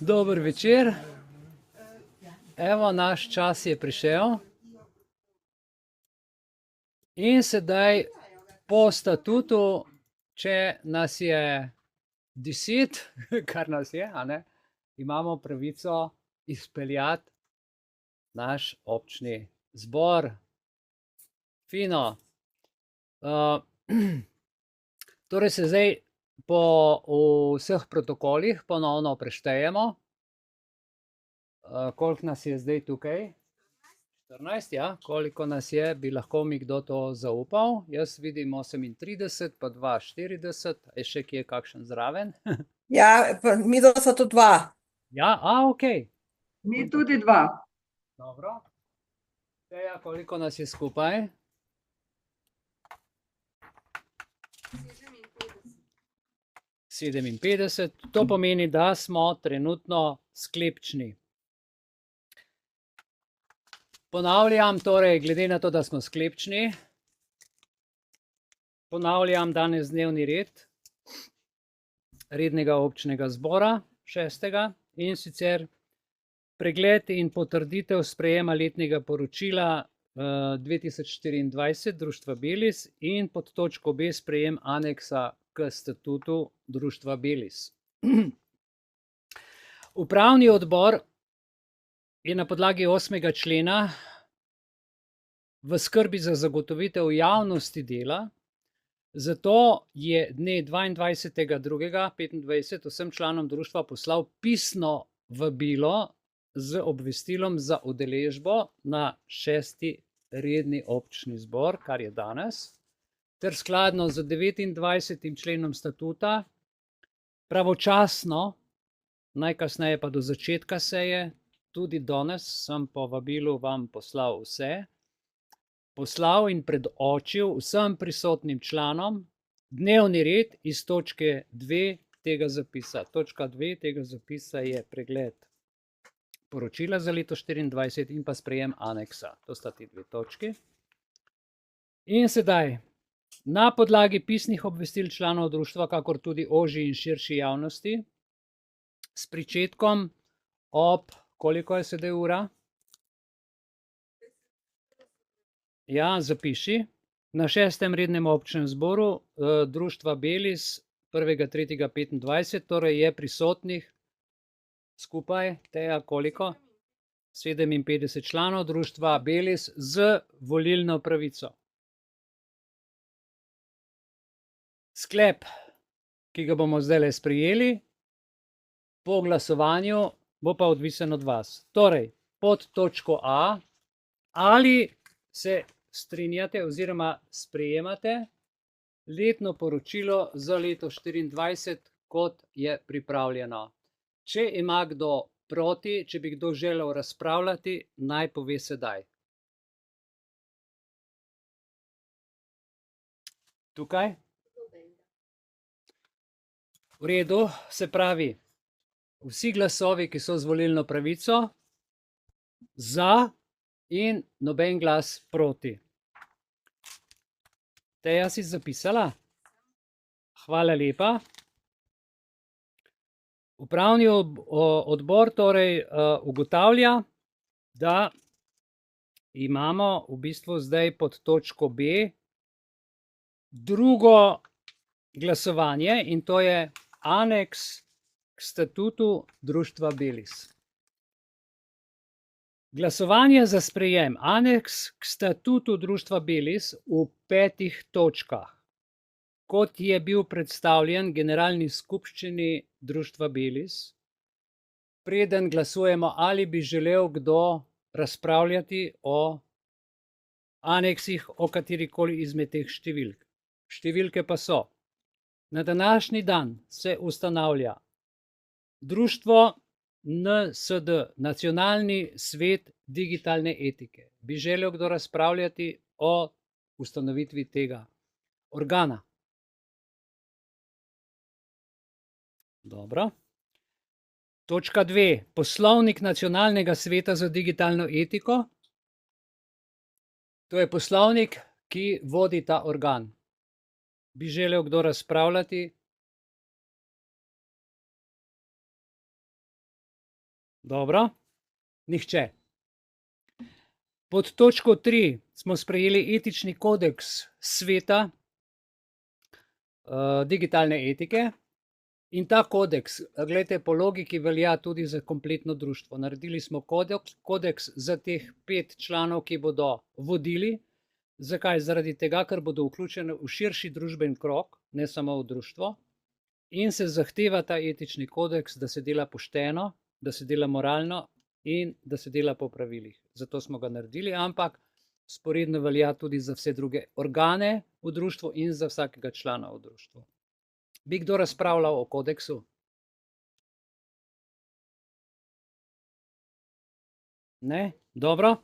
Dober večer. Evo, naš čas je prišel. In sedaj po statutu, če nas je 10, kar nas je, a ne, imamo pravico izpeljati naš občni zbor. Fino. Torej se zdaj po vseh protokolih ponovno preštejemo. Koliko nas je zdaj tukaj? 14, ja. Koliko nas je, bi lahko mi kdo to zaupal? Jaz vidim 38, pa 2, 40. Je še kje kakšen zraven? Ja, pa mi dva sta tudi dva. Ja, ok. Mi tudi dva. Dobro. Teja, koliko nas je skupaj? 57. To pomeni, da smo trenutno sklepčni. Ponavljam, torej, glede na to, da smo sklepčni, ponavljam danes dnevni red rednega občnega zbora 6. in sicer pregled in potrditev sprejema letnega poročila 2024 Društva Belis in pod točko B sprejem aneksa k statutu Društva Belis. Upravni odbor je na podlagi 8. člena v skrbi za zagotovitev javnosti dela, zato je dne 22.2.2025 vsem članom društva poslal pisno vabilo z obvestilom za udeležbo na 6. redni občni zbor, kar je danes, ter skladno z 29. členom statuta pravočasno, najkasneje pa do začetka seje, tudi danes sem po vabilu vam poslal vse, poslal in predočil vsem prisotnim članom dnevni red iz točke 2 tega zapisa. Točka 2 tega zapisa je pregled poročila za leto 2024 in pa sprejem aneksa. To sta ti dve točki. In sedaj, na podlagi pisnih obvestil članov društva, kakor tudi ožji in širši javnosti, s pričetkom ob, koliko je sedaj ura? Ja, zapiši. Na 6. rednem občnem zboru Društva Belis 1.3.25, torej je prisotnih skupaj, Teja, koliko? 57 članov Društva Belis z volilno pravico. Sklep, ki ga bomo zdaj sprejeli, po glasovanju bo pa odvisen od vas. Torej, pod točko A, ali se strinjate oziroma sprejemate letno poročilo za leto 2024, kot je pripravljeno. Če ima kdo proti, če bi kdo želel razpravljati, naj pove sedaj. Tukaj? V redu, se pravi, vsi glasovi, ki so z volilno pravico, za in noben glas proti. Teja, si zapisala? Hvala lepa. Upravni odbor torej ugotavlja, da imamo v bistvu zdaj pod točko B drugo glasovanje in to je aneks k statutu Društva Belis. Glasovanje za sprejem aneks k statutu Društva Belis v 5 točkah, kot je bil predstavljen generalni skupščini Društva Belis. Preden glasujemo, ali bi želel kdo razpravljati o aneksih, o katerikoli izmed teh številk. Številke pa so: na današnji dan se ustanavlja Društvo NSD, Nacionalni svet digitalne etike. Bi želel kdo razpravljati o ustanovitvi tega organa? Dobro. Točka 2. Poslovnik Nacionalnega sveta za digitalno etiko. To je poslovnik, ki vodi ta organ. Bi želel kdo razpravljati Dobro. Nihče. Pod točko 3 smo sprejeli etični kodeks sveta digitalne etike. In ta kodeks, gledajte, po logiki velja tudi za kompletno društvo. Naredili smo kodeks za teh 5 članov, ki bodo vodili. Zakaj? Zaradi tega, ker bodo vključeni v širši družben krog, ne samo v društvo. In se zahteva ta etični kodeks, da se dela pošteno, da se dela moralno in da se dela po pravilih. Zato smo ga naredili, ampak sporedno velja tudi za vse druge organe v društvu in za vsakega člana v društvu. Bi kdo razpravljal o kodeksu? Ne? Dobro.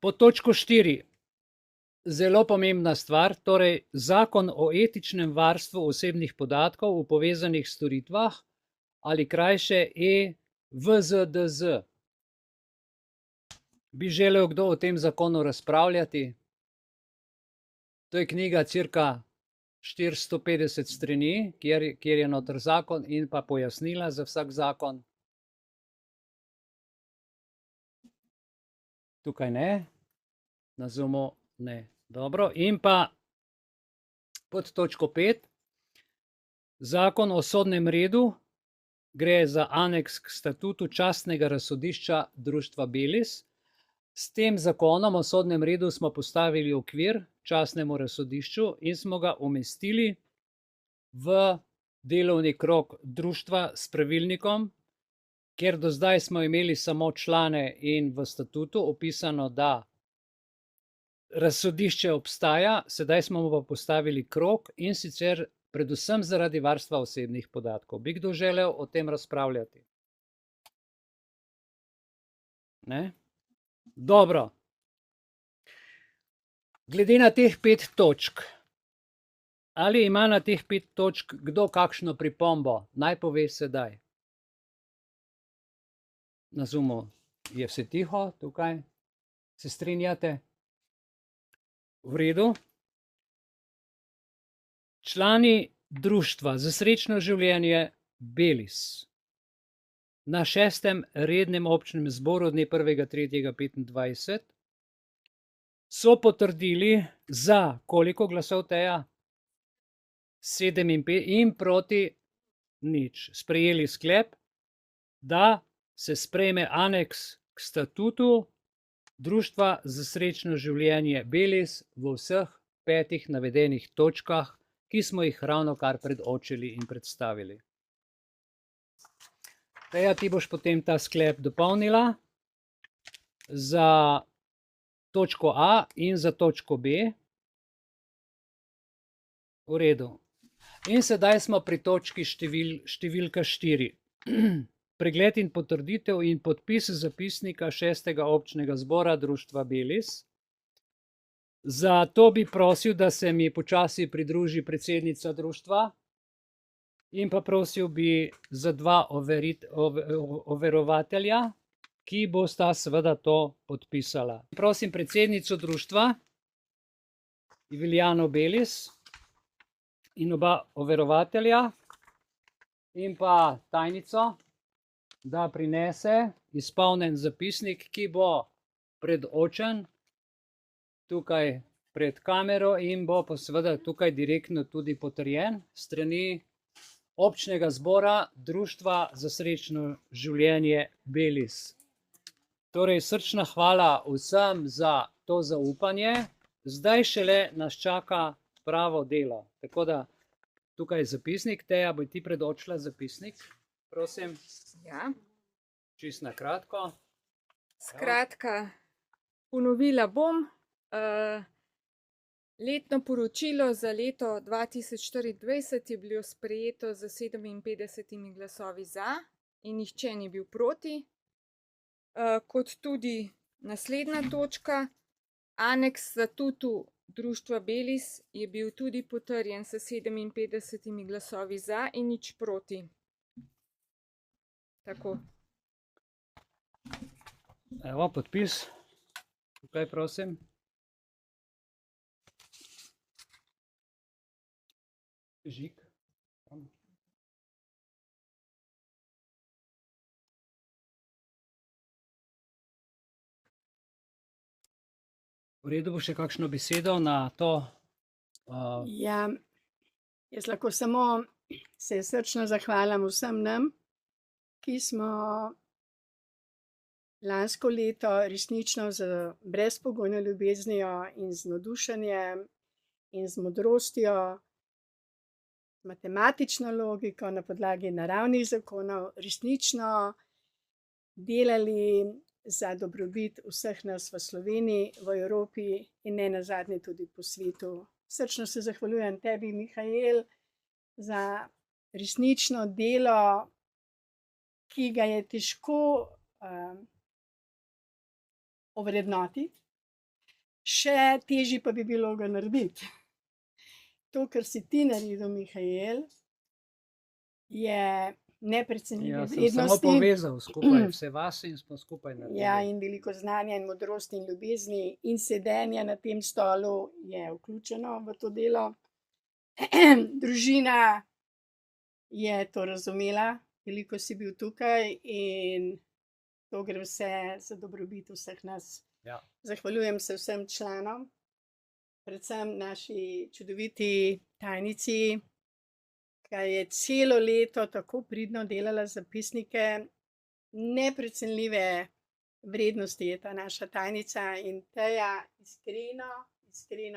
Pod točko 4. Zelo pomembna stvar, torej zakon o etičnem varstvu osebnih podatkov v povezanih storitvah ali krajše EVZDZ. Bi želel kdo o tem zakonu razpravljati? To je knjiga cirka 450 strani, kjer je noter zakon in pa pojasnila za vsak zakon. Tukaj ne, na Zoomu ne. Dobro, in pa pod točko 5, zakon o sodnem redu, gre za aneks k statutu častnega razsodišča društva Belis. S tem zakonom o sodnem redu smo postavili okvir častnemu razsodišču in smo ga umestili v delovni krog društva s pravilnikom, ker do zdaj smo imeli samo člane in v statutu opisano, da razsodišče obstaja, sedaj smo mu pa postavili krog in sicer predvsem zaradi varstva osebnih podatkov. Bi kdo želel o tem razpravljati? Ne? Dobro. Glede na teh 5 točk, ali ima na teh 5 točk kdo kakšno pripombo? Naj pove sedaj. Na Zoomu je vse tiho, tukaj. Se strinjate? V redu. Člani društva za srečno življenje Belis na 6. rednem občnem zboru dne 1.3.25 so potrdili za koliko glasov, Teja? 57 in proti nič. Sprejeli sklep, da se sprejme aneks k statutu društva za srečno življenje Belis v vseh 5 navedenih točkah, ki smo jih ravnokar predočili in predstavili. Teja, ti boš potem ta sklep dopolnila za točko A in za točko B. V redu. In sedaj smo pri točki številka 4. Pregled in potrditev in podpis zapisnika 6. občnega zbora društva Belis. Zato bi prosil, da se mi počasi pridruži predsednica društva in pa prosil bi za 2 overovatelja, ki bosta seveda to podpisala. Prosim predsednico društva, Iviljano Belis, in oba overovatelja in pa tajnico, da prinese izpolnjen zapisnik, ki bo predočen tukaj pred kamero in bo pa seveda tukaj direktno tudi potrjen strani občnega zbora društva za srečno življenje Belis. Torej, srčna hvala vsem za to zaupanje. Zdaj šele nas čaka pravo delo. Tako da tukaj je zapisnik. Teja, bo ti predočila zapisnik, prosim. Ja. Čisto na kratko. Skratka, ponovila bom. Letno poročilo za leto 2024 je bilo sprejeto z 57 glasovi za in nihče ni bil proti. Kot tudi naslednja točka, aneks statutu društva Belis je bil tudi potrjen s 57 glasovi za in nič proti. Tako. Evo, podpis. Tukaj, prosim. Žig. V redu, bo še kakšno besedo na to? Ja, jaz lahko samo se srčno zahvalim vsem nam, ki smo lansko leto resnično z brezpogojno ljubeznijo in z navdušenjem in z modrostjo, matematično logiko na podlagi naravnih zakonov resnično delali za dobrobit vseh nas v Sloveniji, v Evropi in ne nazadnje tudi po svetu. Srčno se zahvaljujem tebi, Mihael, za resnično delo, ki ga je težko ovrednotiti, še težje pa bi bilo ga narediti. To, kar si ti naredil, Mihael, je neprecenljive Ja, sem samo vrednosti. povezal skupaj vse vas in smo skupaj naredili. Ja, in veliko znanja in modrosti in ljubezni in sedenja na tem stolu je vključeno v to delo. Družina je to razumela, veliko si bil tukaj in to gre vse za dobrobit vseh nas. Ja. Zahvaljujem se vsem članom, predvsem naši čudoviti tajnici, ki je celo leto tako pridno delala zapisnike. Neprecenljive vrednosti je ta naša tajnica in Teja,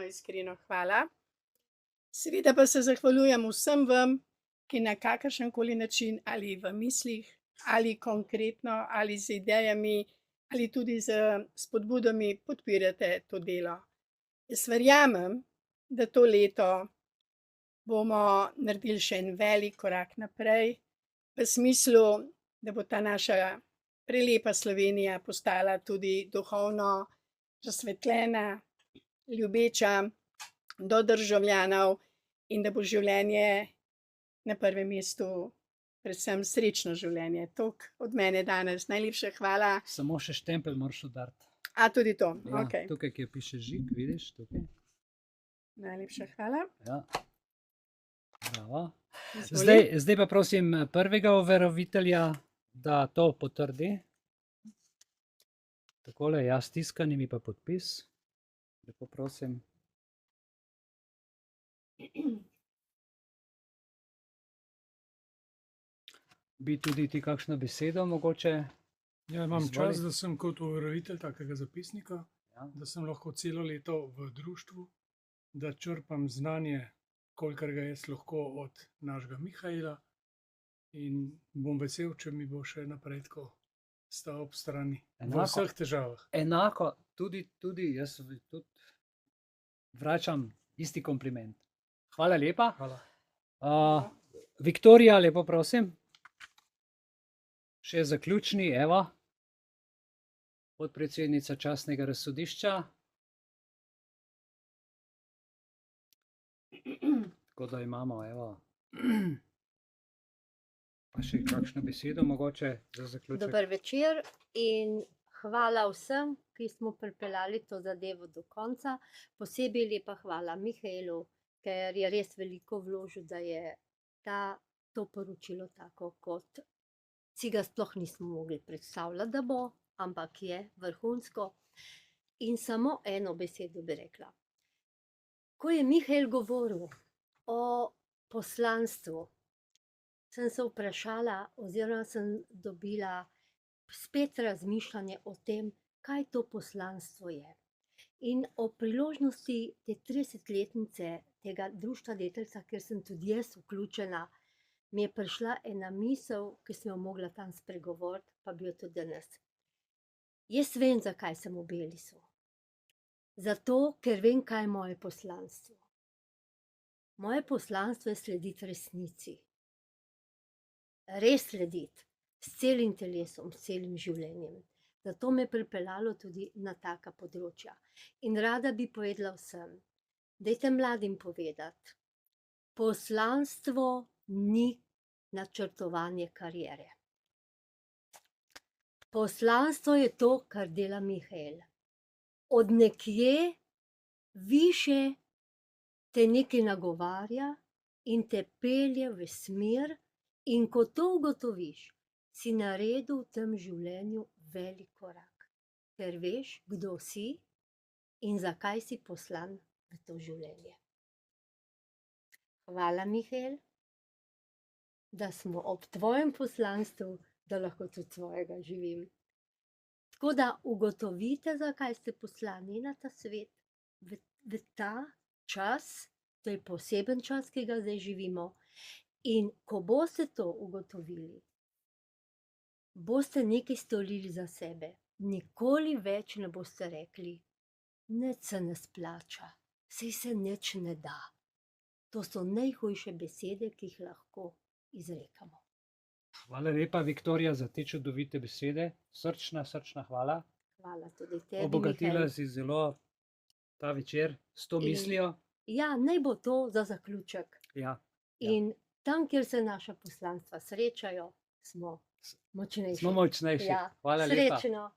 iskreno hvala. Seveda pa se zahvaljujem vsem vam, ki na kakršenkoli način ali v mislih, ali konkretno, ali z idejami, ali tudi z spodbudami podpirate to delo. Jaz verjamem, da to leto bomo naredili še en velik korak naprej, v smislu, da bo ta naša prelepa Slovenija postala tudi duhovno razsvetljena, ljubeča do državljanov in da bo življenje na prvem mestu, predvsem srečno življenje. Toliko od mene danes. Najlepša hvala. Samo še štempelj moraš udariti. A tudi to, Ja, ok. tukaj, kjer piše žig, vidiš, tukaj. Najlepša hvala. Ja. Bravo. Izvoli. Zdaj pa prosim prvega overovitelja, da to potrdi. Takole, jaz tiskani, mi pa podpis. Lepo prosim. Bi tudi ti kakšno besedo mogoče? Ja, imam Izvoli. čas, da sem kot overovitelj takega zapisnika, Ja. da sem lahko celo leto v društvu, da črpam znanje, kolikor ga jaz lahko od našega Mihaela, in bom vesel, če mi bo še naprej tako stal ob strani v Enako. vseh težavah. Enako, tudi jaz tudi vračam isti kompliment. Hvala lepa. Hvala. Viktorija, lepo prosim. Še zaključni, evo. Podpredsednica častnega razsodišča. Tako da imamo, evo. Pa še kakšno besedo mogoče za zaključek? Dober večer in hvala vsem, ki smo pripeljali to zadevo do konca. Posebej lepa hvala Mihaelu, ker je res veliko vložil, da je to poročilo tako, kot si ga sploh nismo mogli predstavljati, da bo, ampak je vrhunsko. In samo eno besedo bi rekla. Ko je Mihael govoril o poslanstvu, sem se vprašala oziroma sem dobila spet razmišljanje o tem, kaj to poslanstvo je. In o priložnosti te 30-letnice tega društva Deteljica, kjer sem tudi jaz vključena, mi je prišla ena misel, ki sem jo mogla tam spregovoriti, pa bi jo tudi danes. Jaz vem, zakaj sem v Belisu. Zato, ker vem, kaj je moje poslanstvo. Moje poslanstvo je slediti resnici. Res slediti, s celim telesom, s celim življenjem. Zato me je pripeljalo tudi na taka področja. In rada bi povedala vsem, dajte mladim povedati, poslanstvo ni načrtovanje kariere. Poslanstvo je to, kar dela Mihael. Od nekje više te nekaj nagovarja in te pelje v smer, in ko to ugotoviš, si naredil v tem življenju velik korak. Ker veš, kdo si, in zakaj si poslan v to življenje. Hvala, Mihael, da smo ob tvojem poslanstvu, da lahko tudi svojega živim. Tako da ugotovite, zakaj ste poslani na ta svet, v ta čas, to je poseben čas, ki ga zdaj živimo. In ko boste to ugotovili, boste nekaj storili za sebe. Nikoli več ne boste rekli, nič se ne splača, saj se nič ne da. To so najhujše besede, ki jih lahko izrekamo. Hvala lepa, Viktorija, za te čudovite besede. Srčna hvala. Hvala tudi tebi, Obogatila Mihael. si zelo ta večer s to In- mislijo. Ja, naj bo to za zaključek. Ja. In tam, kjer se naša poslanstva srečajo, smo močnejši. Smo močnejši. Ja, Hvala lepa. srečno.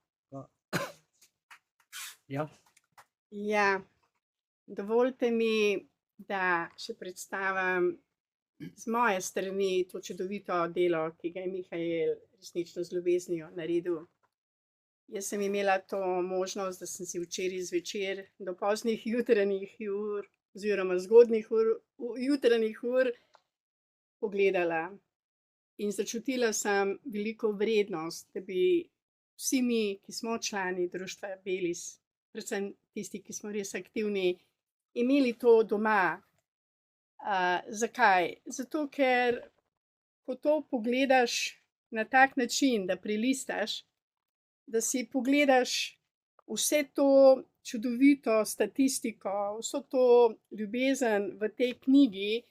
Ja. Ja, dovolite mi, da še predstavim z moje strani to čudovito delo, ki ga je Mihael resnično z ljubeznijo naredil. Jaz sem imela to možnost, da sem si včeraj zvečer do poznih jutranjih ur oziroma zgodnjih jutranjih ur pogledala in začutila sem veliko vrednost, da bi vsi mi, ki smo člani društva Belis, predvsem tisti, ki smo res aktivni, imeli to doma. Zakaj? Zato, ker ko to pogledaš na tak način, da prelistaš, da si pogledaš vse to čudovito statistiko, vso to ljubezen v tej knjigi,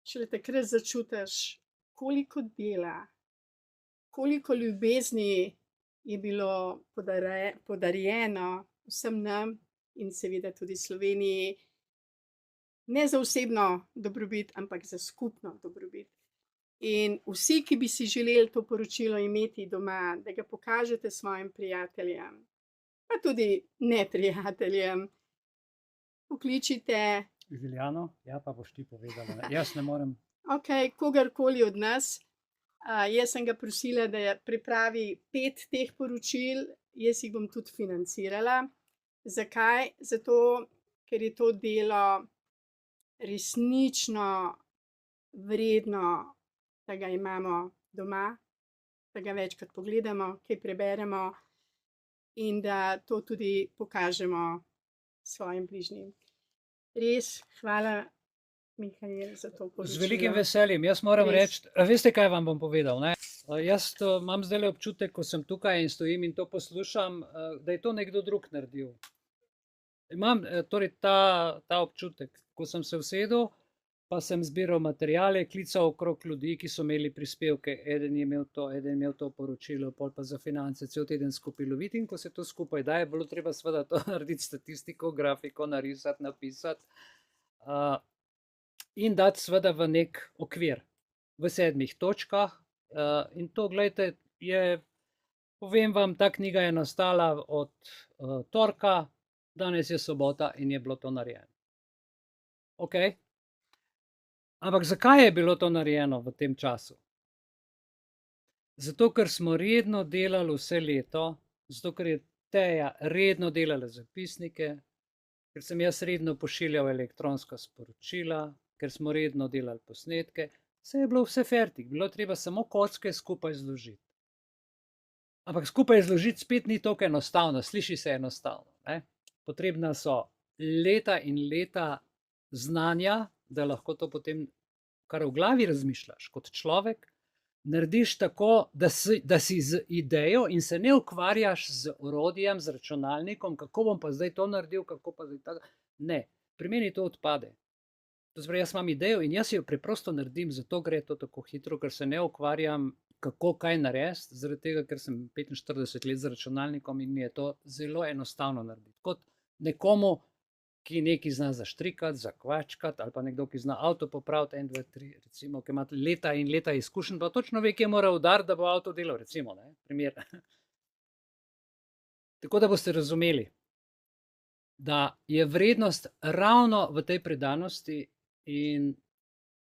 šele takrat začutiš, koliko dela, koliko ljubezni je bilo podarjeno vsem nam in seveda tudi Sloveniji, ne za osebno dobrobit, ampak za skupno dobrobit. In vsi, ki bi si želeli to poročilo imeti doma, da ga pokažete svojim prijateljem, pa tudi neprijateljem, pokličite, Viljano, ja, pa boš ti povedala. Ne? Jaz ne morem. kogarkoli od nas. Jaz sem ga prosila, da pripravi 5 teh poročil, jaz jih bom tudi financirala. Zakaj? Zato, ker je to delo resnično vredno, da ga imamo doma, da ga večkrat pogledamo, kaj preberemo in da to tudi pokažemo svojim bližnjim. Res, hvala, Mihael, za to Z poročilo. velikim veseljem. Jaz moram Res. reči, a veste, kaj vam bom povedal? Ne? Jaz imam zdaj občutek, ko sem tukaj in stojim in to poslušam, da je to nekdo drug naredil. Imam torej ta občutek, ko sem se usedel, pa sem zbiral materijale, klical okrog ljudi, ki so imeli prispevke. Eden je imel to poročilo, pol pa za finance, cel teden skupaj loviti, in ko se to skupaj da, je bilo treba seveda to narediti statistiko, grafiko, narisati, napisati in dati seveda v nek okvir, v 7 točkah. In to, gledajte, povem vam, ta knjiga je nastala od torka, danes je sobota in je bilo to narejeno. Ok? Ampak zakaj je bilo to narejeno v tem času? Zato, ker smo redno delali vse leto, zato, ker je Teja redno delala zapisnike, ker sem jaz redno pošiljal elektronska sporočila, ker smo redno delali posnetke, vse je bilo vse fertik, bilo treba samo kocke skupaj zložiti. Ampak skupaj zložiti spet ni tako enostavno, sliši se enostavno. Ne? Potrebna so leta in leta znanja, da lahko to potem, kar v glavi razmišljaš kot človek, narediš tako, da si z idejo in se ne ukvarjaš z orodjem, z računalnikom, kako bom pa zdaj to naredil, kako pa zdaj tako. Ne, pri meni to odpade. To se pravi, jaz imam idejo in jaz jo preprosto naredim, zato gre to tako hitro, ker se ne ukvarjam, kako kaj narediti, zaradi tega, ker sem 45 let z računalnikom in mi je to zelo enostavno narediti. Kot nekomu, ki nekaj zna zaštrikati, zakvačkati, ali pa nekdo, ki zna avto popraviti, 1, 2, 3, recimo, ki ima leta in leta izkušenj, pa točno ve, kje mora udariti, da bo avto delal, recimo, ne, primer. Tako da boste razumeli, da je vrednost ravno v tej predanosti in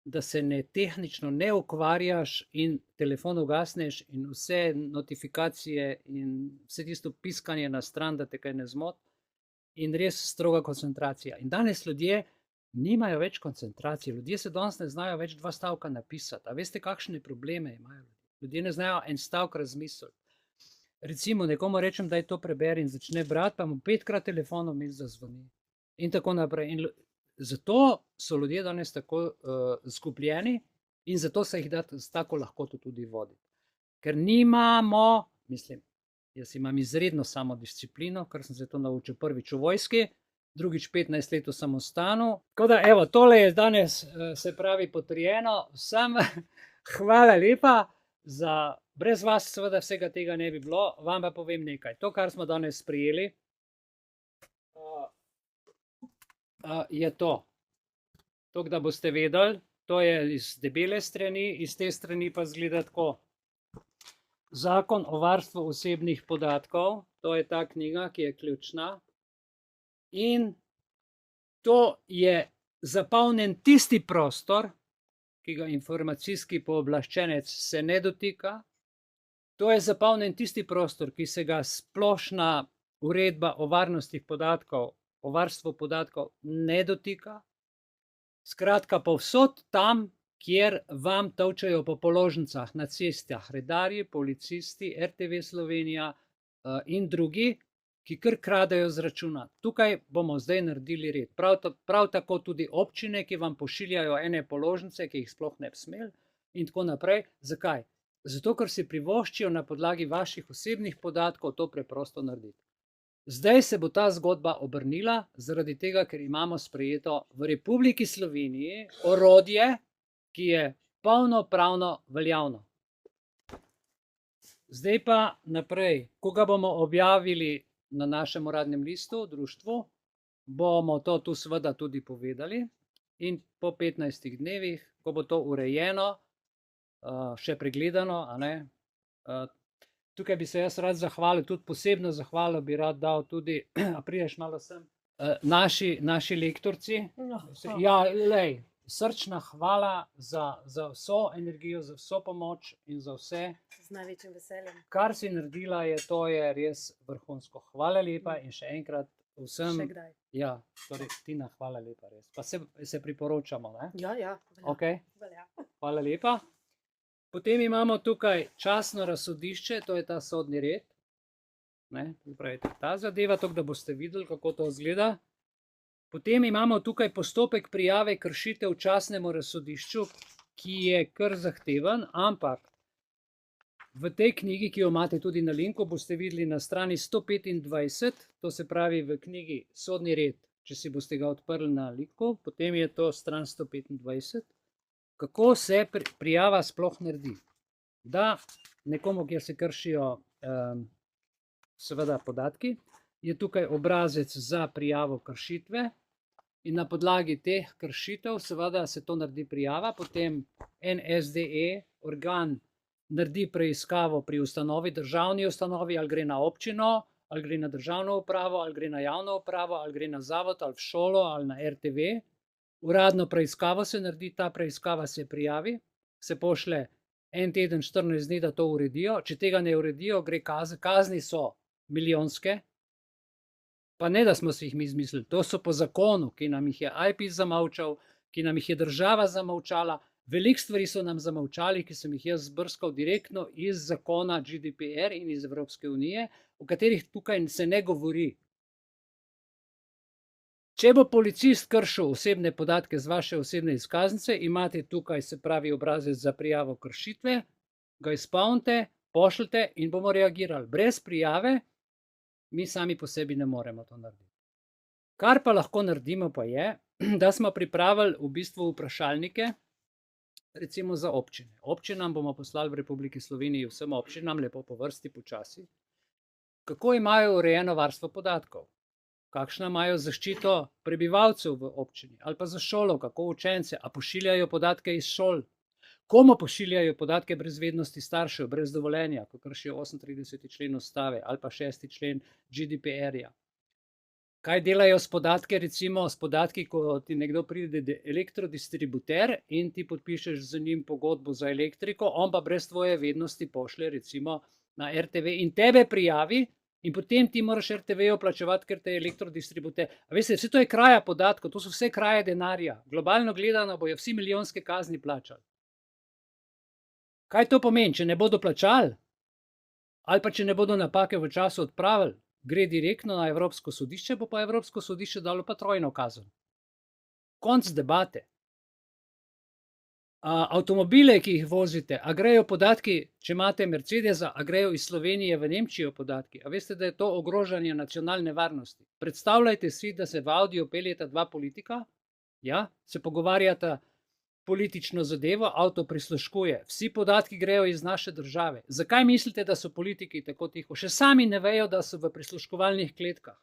da se tehnično ne ukvarjaš in telefon ugasneš in vse notifikacije in vse tisto piskanje na stran, da te kaj ne zmoti, in res stroga koncentracija. In danes ljudje nimajo več koncentracije, ljudje se danes ne znajo več 2 stavka napisati. A veste, kakšne probleme imajo ljudje? Ljudje ne znajo en stavek razmisliti. Recimo, nekomu rečem, da je to preberi in začne brati, pa mu 5-krat telefonom vmes zazvoni. In tako naprej. In zato so ljudje danes tako zgubljeni in zato se jih da s tako lahkoto tudi voditi. Ker nimamo, mislim, jaz imam izredno samodisciplino, ker sem se to naučil prvič v vojski, drugič 15 let v samostanu. Tako da, evo, tole je danes, se pravi, potrjeno. Vsem hvala lepa. Brez vas seveda vsega tega ne bi bilo, vam pa povem nekaj. To, kar smo danes sprejeli, je to. To, da boste vedeli, to je iz debele strani, iz te strani pa izgleda tako. Zakon o varstvu osebnih podatkov, to je ta knjiga, ki je ključna. In to je zapolnjen tisti prostor, ki ga informacijski pooblaščenec se ne dotika. To je zapolnjen tisti prostor, ki se ga splošna uredba o varnosti podatkov, o varstvu podatkov ne dotika. Skratka, povsod tam, kjer vam tolčejo po položnicah na cestah redarji, policisti, RTV Slovenija in drugi, ki kar kradejo z računa. Tukaj bomo zdaj naredili red. Prav tako tudi občine, ki vam pošiljajo ene položnice, ki jih sploh ne bi smeli in tako naprej. Zakaj? Zato, ker si privoščijo na podlagi vaših osebnih podatkov to preprosto narediti. Zdaj se bo ta zgodba obrnila, zaradi tega, ker imamo sprejeto v Republiki Sloveniji orodje, ki je polnopravno veljavno. Zdaj pa naprej, ko ga bomo objavili na našem uradnem listu, društvu, bomo to tu seveda tudi povedali in po 15 dnevih, ko bo to urejeno, še pregledano, a ne, tukaj bi se jaz rad zahvalil, tudi posebno zahvalo bi rad dal tudi, a prideš malo sem, naši lektorci. Ja, lej, srčna hvala za vso energijo, za vso pomoč in za vse. Z največjim veseljem. Kar si naredila, to je res vrhunsko. Hvala lepa in še enkrat vsem. Še kdaj. Ja, torej Tina, hvala lepa res. Pa se priporočamo, ne? Ja. Okay. Velja. Hvala lepa. Potem imamo tukaj častno razsodišče, to je ta sodni red. Ne, pravite, ta zadeva, tako da boste videli, kako to izgleda. Potem imamo tukaj postopek prijave kršitev častnemu razsodišču, ki je kar zahteven, ampak v tej knjigi, ki jo imate tudi na linku, boste videli na strani 125, to se pravi v knjigi Sodni red, če si boste ga odprli na linku, potem je to stran 125. Kako se prijava sploh naredi? Da nekomu, kjer se kršijo seveda podatki, je tukaj obrazec za prijavo kršitve in na podlagi teh kršitev seveda se to naredi prijava, potem NSDE, organ, naredi preiskavo pri ustanovi, državni ustanovi, ali gre na občino, ali gre na državno upravo, ali gre na javno upravo, ali gre na zavod, ali v šolo, ali na RTV. Uradno preiskavo se naredi, ta preiskava se prijavi, se pošle en teden, 14 dni, da to uredijo. Če tega ne uredijo, gre kazni so milijonske, pa ne, da smo si jih mi izmislili, to so po zakonu, ki nam jih je IPIS zamolčal, ki nam jih je država zamolčala. Veliko stvari so nam zamolčali, ki sem jih jaz zbrskal direktno iz zakona GDPR in iz Evropske unije, o katerih tukaj se ne govori. Če bo policist kršil osebne podatke z vaše osebne izkaznice, imate tukaj, se pravi, obrazec za prijavo kršitve, ga izpolnite, pošljite in bomo reagirali. Brez prijave mi sami po sebi ne moremo to narediti. Kar pa lahko naredimo pa je, da smo pripravili v bistvu vprašalnike, recimo za občine. Občinam bomo poslali v Republiki Sloveniji, vsem občinam, lepo po vrsti, počasi, kako imajo urejeno varstvo podatkov, kakšna imajo zaščito prebivalcev v občini, ali pa za šolo, kako učence, a pošiljajo podatke iz šol, komu pošiljajo podatke brez vednosti staršev, brez dovoljenja, ko kršijo 38. člen ustave ali pa 6. člen GDPR-ja. Kaj delajo s podatki, recimo s podatki, ko ti nekdo pride elektrodistributer in ti podpišeš z njim pogodbo za elektriko, on pa brez tvoje vednosti pošlje recimo na RTV in tebe prijavi, In potem ti moraš RTV-jo plačevati, ker te je elektrodistributer. A veste, vse to je kraja podatkov, to so vse kraje denarja. Globalno gledano bojo vsi milijonske kazni plačali. Kaj to pomeni, če ne bodo plačali? Ali pa če ne bodo napake v času odpravili, gre direktno na Evropsko sodišče, bo pa Evropsko sodišče dalo pa trojno kazen. Konc debate. Avtomobile, ki jih vozite, a grejo podatki, če imate Mercedesa, a grejo iz Slovenije v Nemčijo podatki? A veste, da je to ogrožanje nacionalne varnosti? Predstavljajte si, da se v Audiju peljeta dva politika, ja, se pogovarjata politično zadevo, avto prisluškuje. Vsi podatki grejo iz naše države. Zakaj mislite, da so politiki tako tiho? Še sami ne vejo, da so v prisluškovalnih kletkah.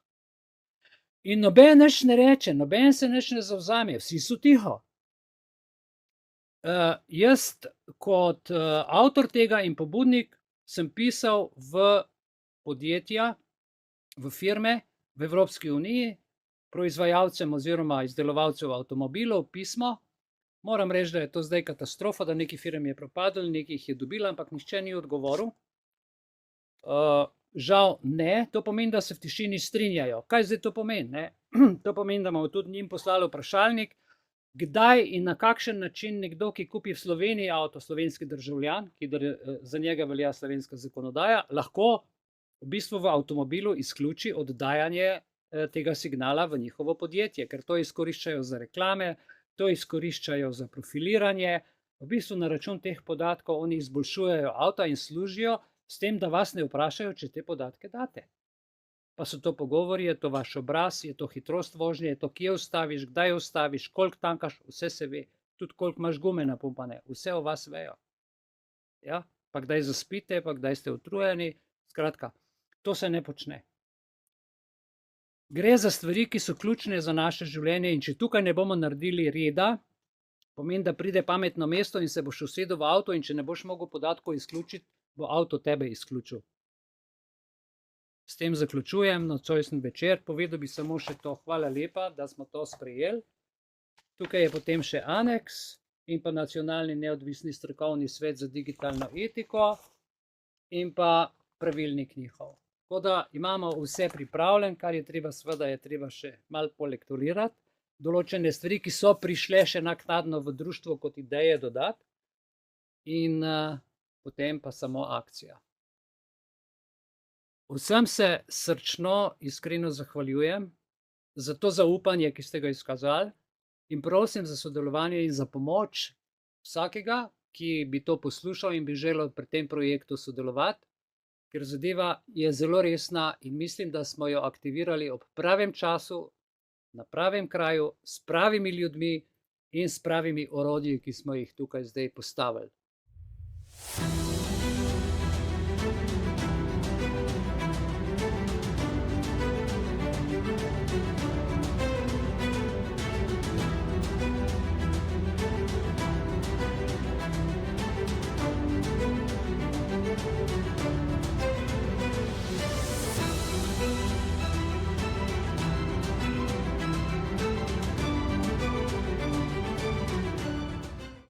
In noben nič ne reče, noben se nič ne zavzame, vsi so tiho. Jaz kot avtor tega in pobudnik sem pisal v podjetja, v firme v Evropski uniji, proizvajalcem oziroma izdelovalcev avtomobilov pismo. Moram reči, da je to zdaj katastrofa, da neki firm je propadel, neki jih je dobila, ampak nihče ni odgovoril. Žal ne, to pomeni, da se v tišini strinjajo. Kaj zdaj to pomeni? Ne? To pomeni, da bomo tudi njim poslali vprašalnik, kdaj in na kakšen način nekdo, ki kupi v Sloveniji avto, slovenski državljan, ki za njega velja slovenska zakonodaja, lahko v bistvu v avtomobilu izključi oddajanje tega signala v njihovo podjetje, ker to izkoriščajo za reklame, to izkoriščajo za profiliranje. V bistvu na račun teh podatkov oni izboljšujejo avta in služijo s tem, da vas ne vprašajo, če te podatke date. Pa so to pogovori, je to vaš obraz, je to hitrost vožnje, je to, kje ustaviš, kdaj ustaviš, koliko tankaš, vse se ve. Tudi koliko imaš gume napumpane, vse o vas vejo. Ja? Pa kdaj zaspite, pa kdaj ste utrujeni. Skratka, to se ne počne. Gre za stvari, ki so ključne za naše življenje in če tukaj ne bomo naredili reda, pomeni, da pride pametno mesto in se boš usedel v avto in če ne boš mogel podatkov izključiti, bo avto tebe izključil. S tem zaključujem nocojšnji večer. Povedal bi samo še to. Hvala lepa, da smo to sprejeli. Tukaj je potem še aneks in pa Nacionalni neodvisni strokovni svet za digitalno etiko in pa pravilnik njihov. Tako da imamo vse pripravljen, kar je treba, seveda je treba še malo polektorirati. Določene stvari, ki so prišle še naknadno v društvo kot ideje dodati in potem pa samo akcija. Vsem se srčno, iskreno zahvaljujem za to zaupanje, ki ste ga izkazali in prosim za sodelovanje in za pomoč vsakega, ki bi to poslušal in bi želel pri tem projektu sodelovati, ker zadeva je zelo resna in mislim, da smo jo aktivirali ob pravem času, na pravem kraju, s pravimi ljudmi in s pravimi orodji, ki smo jih tukaj zdaj postavili.